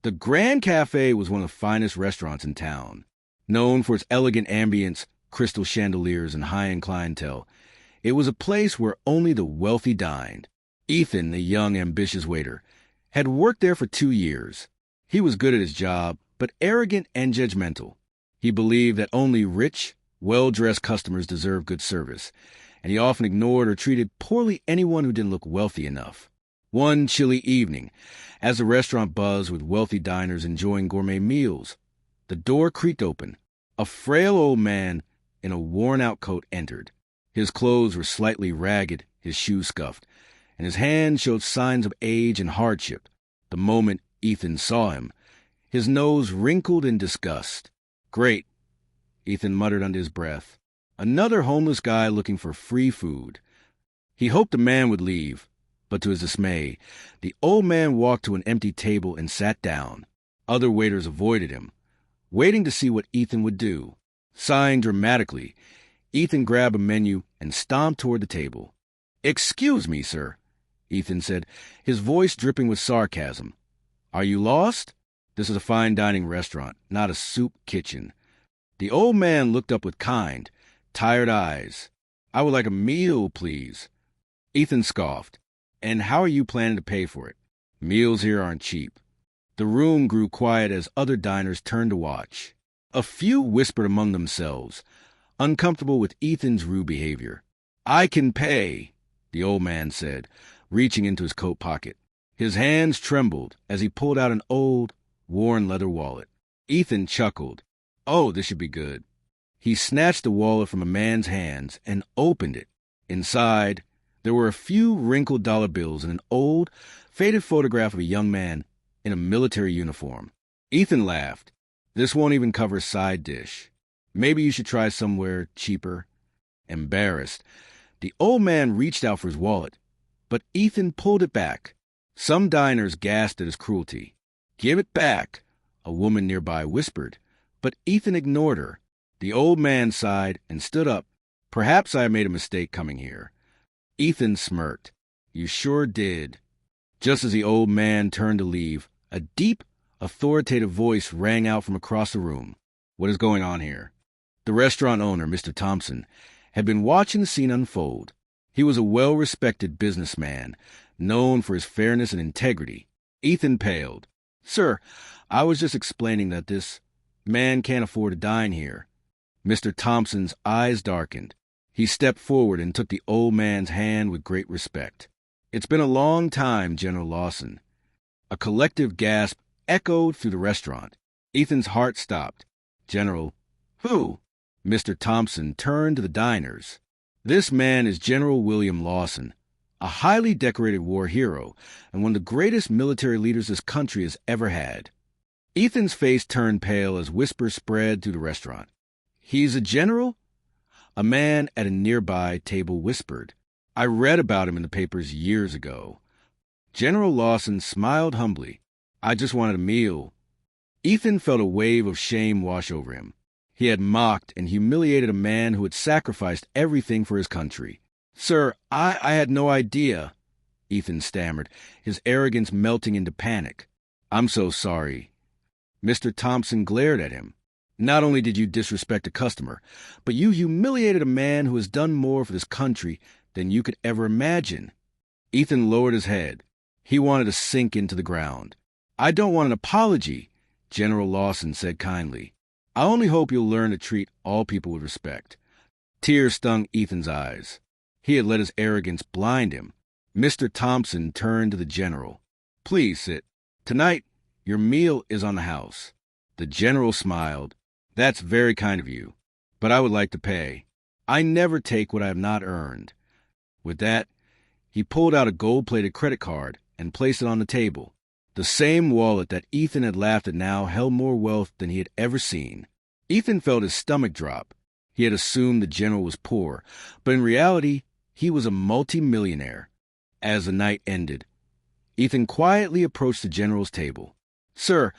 The Grand Cafe was one of the finest restaurants in town. Known for its elegant ambience, crystal chandeliers, and high-end clientele, it was a place where only the wealthy dined. Ethan, the young, ambitious waiter, had worked there for 2 years. He was good at his job, but arrogant and judgmental. He believed that only rich, well-dressed customers deserved good service, and he often ignored or treated poorly anyone who didn't look wealthy enough. One chilly evening, as the restaurant buzzed with wealthy diners enjoying gourmet meals, the door creaked open. A frail old man in a worn-out coat entered. His clothes were slightly ragged, his shoes scuffed, and his hands showed signs of age and hardship. The moment Ethan saw him, his nose wrinkled in disgust. "Great," Ethan muttered under his breath. Another homeless guy looking for free food. He hoped the man would leave, but to his dismay, the old man walked to an empty table and sat down. Other waiters avoided him, waiting to see what Ethan would do. Sighing dramatically, Ethan grabbed a menu and stomped toward the table. "Excuse me, sir," Ethan said, his voice dripping with sarcasm. "Are you lost? This is a fine dining restaurant, not a soup kitchen." The old man looked up with kind, tired eyes. "I would like a meal, please." Ethan scoffed. "And how are you planning to pay for it? Meals here aren't cheap." The room grew quiet as other diners turned to watch. A few whispered among themselves, uncomfortable with Ethan's rude behavior. "I can pay," the old man said, reaching into his coat pocket. His hands trembled as he pulled out an old, worn leather wallet. Ethan chuckled. "Oh, this should be good." He snatched the wallet from a man's hands and opened it. Inside, there were a few wrinkled dollar bills and an old, faded photograph of a young man in a military uniform. Ethan laughed. "This won't even cover a side dish. Maybe you should try somewhere cheaper." Embarrassed, the old man reached out for his wallet, but Ethan pulled it back. Some diners gasped at his cruelty. "Give it back," a woman nearby whispered, but Ethan ignored her. The old man sighed and stood up. "Perhaps I made a mistake coming here." Ethan smirked. "You sure did." Just as the old man turned to leave, a deep, authoritative voice rang out from across the room. "What is going on here?" The restaurant owner, Mr. Thompson, had been watching the scene unfold. He was a well-respected businessman, known for his fairness and integrity. Ethan paled. "Sir, I was just explaining that this man can't afford to dine here." Mr. Thompson's eyes darkened. He stepped forward and took the old man's hand with great respect. "It's been a long time, General Lawson." A collective gasp echoed through the restaurant. Ethan's heart stopped. "General, who?" Mr. Thompson turned to the diners. "This man is General William Lawson, a highly decorated war hero and one of the greatest military leaders this country has ever had." Ethan's face turned pale as whispers spread through the restaurant. "He's a general?" A man at a nearby table whispered. "I read about him in the papers years ago." General Lawson smiled humbly. "I just wanted a meal." Ethan felt a wave of shame wash over him. He had mocked and humiliated a man who had sacrificed everything for his country. "Sir, I had no idea," Ethan stammered, his arrogance melting into panic. "I'm so sorry." Mr. Thompson glared at him. "Not only did you disrespect a customer, but you humiliated a man who has done more for this country than you could ever imagine." Ethan lowered his head. He wanted to sink into the ground. "I don't want an apology," General Lawson said kindly. "I only hope you'll learn to treat all people with respect." Tears stung Ethan's eyes. He had let his arrogance blind him. Mr. Thompson turned to the general. "Please sit. Tonight, your meal is on the house." The general smiled. "That's very kind of you, but I would like to pay. I never take what I have not earned." With that, he pulled out a gold-plated credit card and placed it on the table. The same wallet that Ethan had laughed at now held more wealth than he had ever seen. Ethan felt his stomach drop. He had assumed the general was poor, but in reality, he was a multi-millionaire. As the night ended, Ethan quietly approached the general's table. "Sir,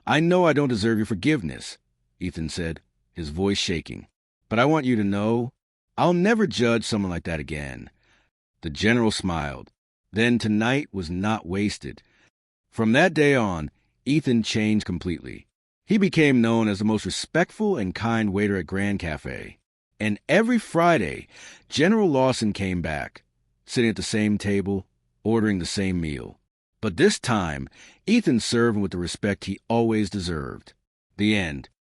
I know I don't deserve your forgiveness," Ethan said, his voice shaking. "But I want you to know, I'll never judge someone like that again." The general smiled. Then tonight was not wasted. From that day on, Ethan changed completely. He became known as the most respectful and kind waiter at Grand Cafe. And every Friday, General Lawson came back, sitting at the same table, ordering the same meal. But this time, Ethan served him with the respect he always deserved. The end.